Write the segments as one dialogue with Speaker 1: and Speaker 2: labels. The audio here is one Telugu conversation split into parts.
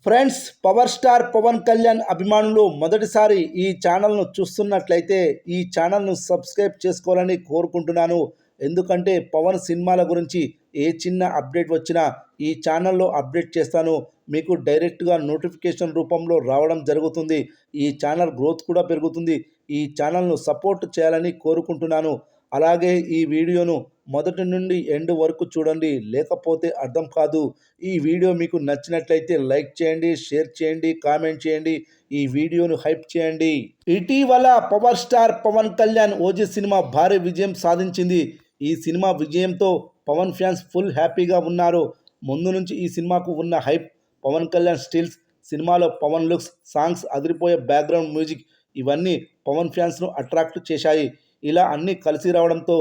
Speaker 1: Friends, power star Pawan Kalyan అభిమానులు మొదటిసారి ఈ ఛానల్ను చూస్తున్నట్లయితే ఈ ఛానల్ను సబ్స్క్రైబ్ చేసుకోవాలని కోరుకుంటున్నాను. ఎందుకంటే పవన్ సినిమాల గురించి ఏ చిన్న అప్డేట్ వచ్చినా ఈ ఛానల్లో అప్డేట్ చేస్తాను. మీకు డైరెక్ట్గా నోటిఫికేషన్ రూపంలో రావడం జరుగుతుంది. ఈ ఛానల్ గ్రోత్ కూడా పెరుగుతుంది. ఈ ఛానల్ను సపోర్ట్ చేయాలని కోరుకుంటున్నాను. అలాగే ఈ వీడియోను మొదటి నుండి ఎండ్ వరకు చూడండి, లేకపోతే అర్థం కాదు. ఈ వీడియో మీకు నచ్చినట్లయితే లైక్ చేయండి, షేర్ చేయండి, కామెంట్ చేయండి, ఈ వీడియోను హైప్ చేయండి. ఇటీవల power star Pawan Kalyan OG cinema భారీ విజయం సాధించింది. ఈ సినిమా విజయంతో పవన్ ఫ్యాన్స్ ఫుల్ హ్యాపీగా ఉన్నారు. ముందు నుంచి ఈ సినిమాకు ఉన్న హైప్, పవన్ కళ్యాణ్ స్టిల్స్, సినిమాలో పవన్ లుక్స్, సాంగ్స్, అదిరిపోయే బ్యాక్గ్రౌండ్ మ్యూజిక్ ఇవన్నీ పవన్ ఫ్యాన్స్ను అట్రాక్ట్ చేశాయి. ఇలా అన్నీ కలిసి రావడంతో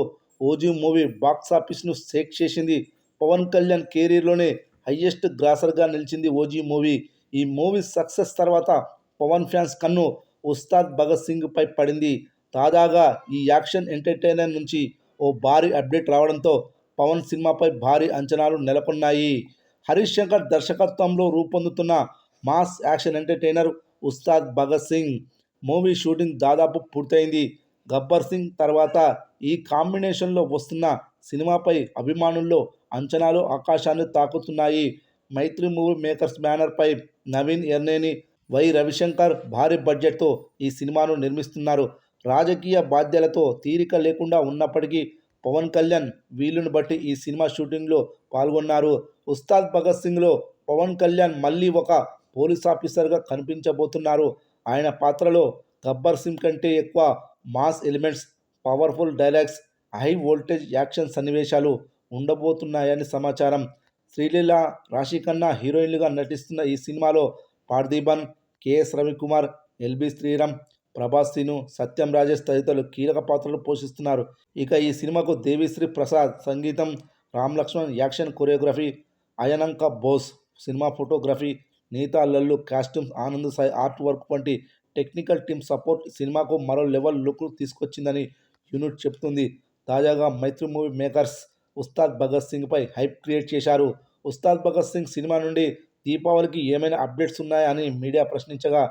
Speaker 1: ఓజీ మూవీ బాక్సాఫీస్ను షేక్ చేసింది. పవన్ కళ్యాణ్ కెరీర్లోనే హయ్యెస్ట్ గ్రాసర్గా నిలిచింది ఓజీ మూవీ. ఈ మూవీ సక్సెస్ తర్వాత పవన్ ఫ్యాన్స్ కన్ను ఉస్తాద్ భగత్ సింగ్పై పడింది. తాజాగా ఈ యాక్షన్ ఎంటర్టైనర్ నుంచి ఓ భారీ అప్డేట్ రావడంతో పవన్ సినిమాపై భారీ అంచనాలు నెలకొన్నాయి. హరీష్ శంకర్ దర్శకత్వంలో రూపొందుతున్న mass action entertainer Ustaad Bhagat Singh movie shooting దాదాపు పూర్తయింది. గబ్బర్ సింగ్ తర్వాత ఈ కాంబినేషన్లో వస్తున్న సినిమాపై అభిమానుల్లో అంచనాలు ఆకాశాన్ని తాకుతున్నాయి. మైత్రి మూవీ మేకర్స్ బ్యానర్పై నవీన్ ఎర్నేని, వై రవిశంకర్ భారీ బడ్జెట్తో ఈ సినిమాను నిర్మిస్తున్నారు. రాజకీయ బాధ్యతలతో తీరిక లేకుండా ఉన్నప్పటికీ పవన్ కళ్యాణ్ వీలును బట్టి ఈ సినిమా షూటింగ్లో పాల్గొన్నారు. ఉస్తాద్ భగత్ సింగ్లో పవన్ కళ్యాణ్ మళ్ళీ ఒక పోలీస్ ఆఫీసర్గా కనిపించబోతున్నారు. ఆయన పాత్రలో గబ్బర్ సింగ్ కంటే ఎక్కువ mass elements, powerful dialogues, high voltage action సన్నివేశాలు ఉండబోతున్నాయని సమాచారం. శ్రీలీల, రాశిఖన్నా హీరోయిన్లుగా నటిస్తున్న ఈ సినిమాలో పార్థిబన్, కెఎస్ రవికుమార్, ఎల్బి శ్రీరామ్, ప్రభాస్, సీను, సత్యం రాజేష్ తదితరులు కీలక పాత్రలు పోషిస్తున్నారు. ఇక ఈ సినిమాకు దేవిశ్రీ ప్రసాద్ సంగీతం, Ram Lakshman action choreography, Ayananka Bose cinematography, Neeta Lulla costumes, Anand Sai art work వంటి టెక్నికల్ టీమ్ సపోర్ట్ సినిమాకు మరో లెవెల్ లుక్ తీసుకొచ్చిందని యూనిట్ చెబుతుంది. తాజాగా మైత్రి మూవీ మేకర్స్ ఉస్తాద్ భగత్ సింగ్పై హైప్ క్రియేట్ చేశారు. ఉస్తాద్ భగత్ సింగ్ సినిమా నుండి దీపావళికి ఏమైనా అప్డేట్స్ ఉన్నాయా అని మీడియా ప్రశ్నించగా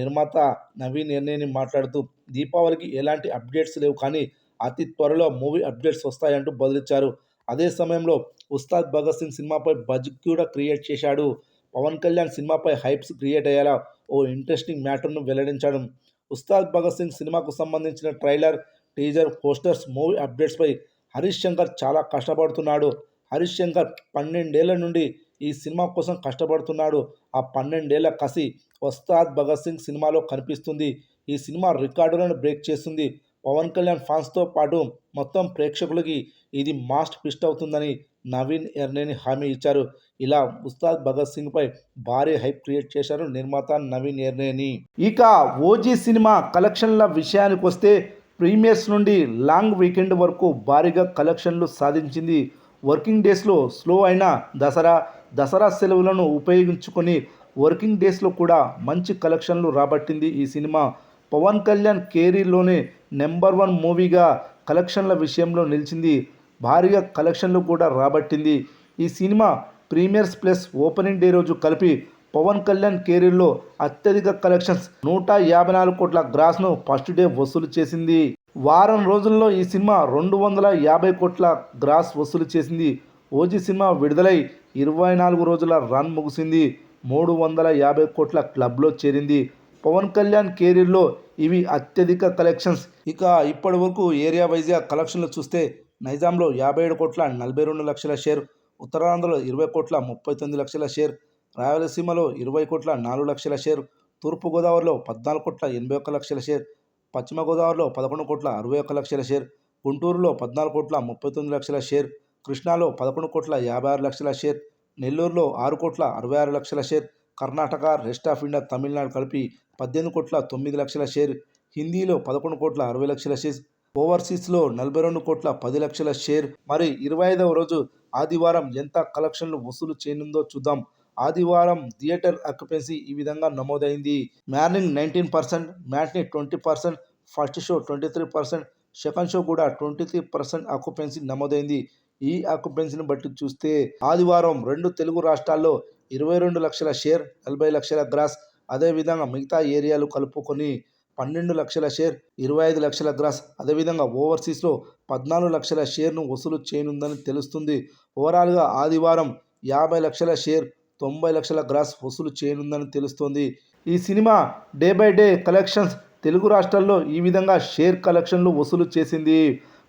Speaker 1: నిర్మాత నవీన్ ఎర్నేని మాట్లాడుతూ దీపావళికి ఎలాంటి అప్డేట్స్ లేవు, కానీ అతి త్వరలో మూవీ అప్డేట్స్ వస్తాయంటూ బదిలిచ్చారు. అదే సమయంలో ఉస్తాద్ భగత్ సింగ్ సినిమాపై బజ్ కూడా క్రియేట్ చేశాడు. పవన్ కళ్యాణ్ సినిమాపై హైప్స్ క్రియేట్ అయ్యేలా ఓ ఇంట్రెస్టింగ్ మ్యాటర్ను వెల్లడించాడు. ఉస్తాద్ భగత్ సింగ్ సినిమాకు సంబంధించిన ట్రైలర్, టీజర్, పోస్టర్స్, మూవీ అప్డేట్స్పై హరీష్ శంకర్ చాలా కష్టపడుతున్నాడు. హరీష్ శంకర్ 12 ఏళ్ల నుండి ఈ సినిమా కోసం కష్టపడుతున్నాడు. ఆ 12 ఏళ్ల కసి ఉస్తాద్ భగత్ సింగ్ సినిమాలో కనిపిస్తుంది. ఈ సినిమా రికార్డులను బ్రేక్ చేస్తుంది. పవన్ కళ్యాణ్ ఫ్యాన్స్తో పాటు మొత్తం ప్రేక్షకులకి ఇది మాస్ట్ ట్విస్ట్ అవుతుందని నవీన్ ఎర్నేని హామీ ఇచ్చారు. ఇలా ఉస్తాద్ భగత్ సింగ్పై భారీ హైప్ క్రియేట్ చేశారు నిర్మాత నవీన్ ఎర్నేని. ఇక ఓజీ సినిమా కలెక్షన్ల విషయానికి వస్తే ప్రీమియర్స్ నుండి లాంగ్ వీకెండ్ వరకు భారీగా కలెక్షన్లు సాధించింది. వర్కింగ్ డేస్లో స్లో అయిన దసరా సెలవులను ఉపయోగించుకొని వర్కింగ్ డేస్లో కూడా మంచి కలెక్షన్లు రాబట్టింది ఈ సినిమా. పవన్ కళ్యాణ్ కెరీర్లోనే నెంబర్ 1 మూవీగా కలెక్షన్ల విషయంలో నిలిచింది. భారీగా కలెక్షన్లు కూడా రాబట్టింది. ఈ cinema premieres plus opening day రోజు కలిపి పవన్ కళ్యాణ్ కెరీర్లో అత్యధిక కలెక్షన్స్ 154 కోట్ల గ్రాస్ను ఫస్ట్ డే వసూలు చేసింది. వారం రోజుల్లో ఈ సినిమా 250 కోట్ల గ్రాస్ వసూలు చేసింది. ఓజీ సినిమా విడుదలై 24 రోజుల రన్ ముగిసింది. 350 కోట్ల క్లబ్లో చేరింది. పవన్ కళ్యాణ్ కెరీర్లో ఇవి అత్యధిక కలెక్షన్స్. ఇక ఇప్పటి వరకు ఏరియా వైజ్గా కలెక్షన్లు చూస్తే నైజాంలో 57 కోట్ల 42 లక్షల షేర్, ఉత్తరాంధ్రలో 20 కోట్ల 39 లక్షల షేర్, రాయలసీమలో 20 కోట్ల 4 లక్షల షేర్, తూర్పుగోదావరిలో 14 కోట్ల 81 లక్షల షేర్, పశ్చిమ గోదావరిలో 11 కోట్ల 61 లక్షల షేర్, గుంటూరులో 14 కోట్ల 39 లక్షల షేర్, కృష్ణాలో 11 కోట్ల 56 లక్షల షేర్, నెల్లూరులో 6 కోట్ల 66 లక్షల share, Karnataka, rest of India, Tamil Nadu కలిపి 18 కోట్ల 9 లక్షల షేర్, హిందీలో 11 కోట్ల 60 లక్షల షేర్, ఓవర్సీస్లో 42 కోట్ల 10 లక్షల షేర్. మరి 25వ రోజు ఆదివారం ఎంత కలెక్షన్లు వసూలు చేయనుందో చూద్దాం. ఆదివారం థియేటర్ ఆక్యుపెన్సీ ఈ విధంగా నమోదైంది. Morning 19%, matinee 20%, first show 23%, second show కూడా 23% ఆక్యుపెన్సీ నమోదైంది. ఈ ఆక్యుపెన్సీని బట్టి చూస్తే ఆదివారం 2 తెలుగు రాష్ట్రాల్లో 22 లక్షల షేర్ 40 లక్షల గ్రాస్. అదేవిధంగా మిగతా ఏరియాలు కలుపుకొని 12 లక్షల షేర్ 25 లక్షల గ్రాస్. అదేవిధంగా ఓవర్సీస్లో 14 లక్షల షేర్ను వసూలు చేయనుందని తెలుస్తుంది. ఓవరాల్గా ఆదివారం 50 లక్షల షేర్ 90 లక్షల గ్రాస్ వసూలు చేయనుందని తెలుస్తోంది. ఈ cinema day by day collections Telugu రాష్ట్రాల్లో ఈ విధంగా షేర్ కలెక్షన్లు వసూలు చేసింది.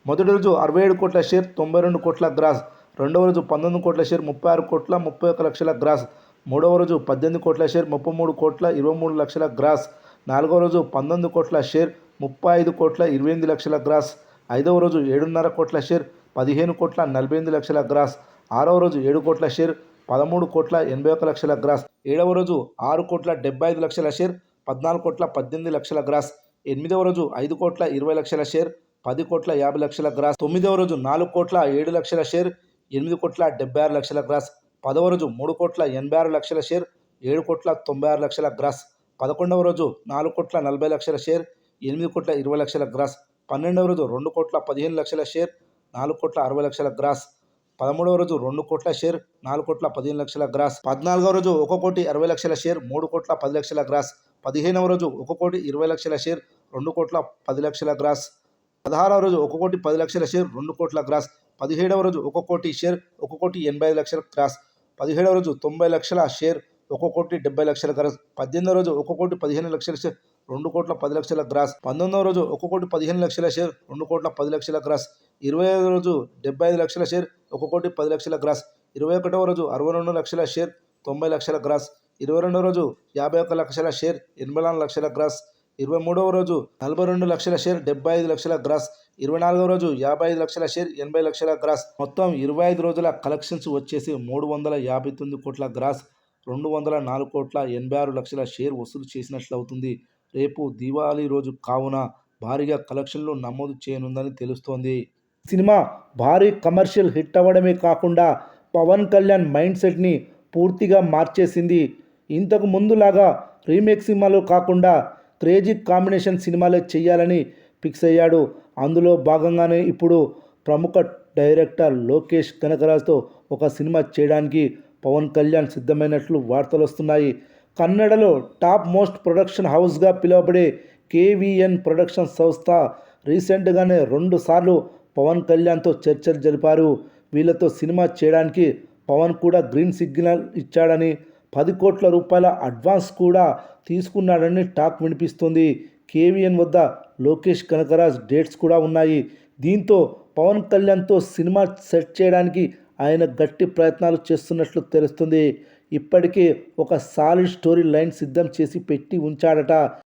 Speaker 1: మొదటి రోజు 67 కోట్ల షేర్ 92 కోట్ల గ్రాస్. రెండవ రోజు 19 కోట్ల షేర్ 36 కోట్ల 31 లక్షల గ్రాస్. మూడవ రోజు 18 కోట్ల షేర్ 33 కోట్ల 23 లక్షల గ్రాస్. నాలుగవ రోజు 19 కోట్ల షేర్ 35 కోట్ల 28 లక్షల గ్రాస్. ఐదవ రోజు 7.5 కోట్ల షేర్ 15 కోట్ల 48 లక్షల గ్రాస్. ఆరవ రోజు 7 కోట్ల షేర్ 13 కోట్ల 81 లక్షల గ్రాస్. ఏడవ రోజు 6 కోట్ల 75 లక్షల షేర్ 14 కోట్ల 18 లక్షల గ్రాస్. ఎనిమిదవ రోజు 5 కోట్ల 20 లక్షల షేర్ 10 కోట్ల 50 లక్షల గ్రాస్. తొమ్మిదవ రోజు 4 కోట్ల 7 లక్షల షేర్ 8 కోట్ల 76 లక్షల గ్రాస్. పదవ రోజు 3 కోట్ల 86 లక్షల షేర్ 7 కోట్ల 96 లక్షల గ్రాస్. 11వ రోజు 4 కోట్ల 40 లక్షల షేర్ 8 కోట్ల 20 లక్షల గ్రాస్. 12వ రోజు 2 కోట్ల 15 లక్షల షేర్ 4 కోట్ల 60 లక్షల గ్రాస్. 13వ రోజు 2 కోట్ల షేర్ 4 కోట్ల 15 లక్షల గ్రాస్. 14వ రోజు 1 కోటి 60 లక్షల షేర్ 3 కోట్ల 10 లక్షల గ్రాస్. 15వ రోజు 1 కోటి 20 లక్షల షేర్ 2 కోట్ల 10 లక్షల గ్రాస్. 16వ రోజు 1 కోటి 10 లక్షల షేర్ 2 కోట్ల గ్రాస్. 17వ రోజు 1 కోటి షేర్ 1 కోటి 85 లక్షల గ్రాస్. 17వ రోజు 90 లక్షల షేర్ 1 కోటి 70 లక్షల గ్రాస్. 18వ రోజు 1 కోటి 15 లక్షల షేర్ 2 కోట్ల 10 లక్షల గ్రాస్. 19వ రోజు 1 కోటి 15 లక్షల షేర్ 2 కోట్ల 10 లక్షల గ్రాస్. 20వ రోజు 75 లక్షల షేర్ 1 కోటి 10 లక్షల గ్రాస్. 21వ రోజు 62 లక్షల షేర్ 90 లక్షల గ్రాస్. 22వ రోజు 51 లక్షల షేర్ 84 లక్షల గ్రాస్. 23వ రోజు 42 లక్షల షేర్ 75 లక్షల గ్రాస్. 24వ రోజు 55 లక్షల షేర్ 80 లక్షల గ్రాస్. మొత్తం 25 రోజుల కలెక్షన్స్ వచ్చేసి 359 కోట్ల గ్రాస్ 204 కోట్ల 86 లక్షల షేర్ వసూలు చేసినట్లు అవుతుంది. రేపు దీవాళీ రోజు కావున భారీగా కలెక్షన్లు నమోదు చేయనుందని తెలుస్తోంది. సినిమా భారీ కమర్షియల్ హిట్ అవ్వడమే కాకుండా పవన్ కళ్యాణ్ మైండ్ సెట్ని పూర్తిగా మార్చేసింది. ఇంతకు ముందులాగా రీమేక్ సినిమాలు కాకుండా క్రేజీ కాంబినేషన్ సినిమాలే చేయాలని ఫిక్స్ అయ్యాడు. అందులో భాగంగానే ఇప్పుడు ప్రముఖ డైరెక్టర్ లోకేష్ కనగరాజ్తో ఒక సినిమా చేయడానికి పవన్ కళ్యాణ్ సిద్ధమైనట్లు వార్తలు వస్తున్నాయి. కన్నడలో టాప్ మోస్ట్ ప్రొడక్షన్ హౌస్గా పిలువబడే కేవీఎన్ ప్రొడక్షన్ సంస్థ రీసెంట్గానే 2 సార్లు పవన్ కళ్యాణ్తో చర్చలు జరిపారు. వీళ్ళతో సినిమా చేయడానికి పవన్ కూడా గ్రీన్ సిగ్నల్ ఇచ్చాడని 10 కోట్ల రూపాయల అడ్వాన్స్ కూడా తీసుకున్నాడని టాక్ వినిపిస్తుంది. కేవీఎన్ వద్ద లోకేష్ కనగరాజ్ డేట్స్ కూడా ఉన్నాయి. దీంతో పవన్ కళ్యాణ్తో సినిమా సెట్ చేయడానికి ఆయన గట్టి ప్రయత్నాలు చేస్తున్నట్లు తెలుస్తుంది. ఇప్పటికే ఒక సాలిడ్ స్టోరీ లైన్ సిద్ధం చేసి పెట్టి ఉంచాడట.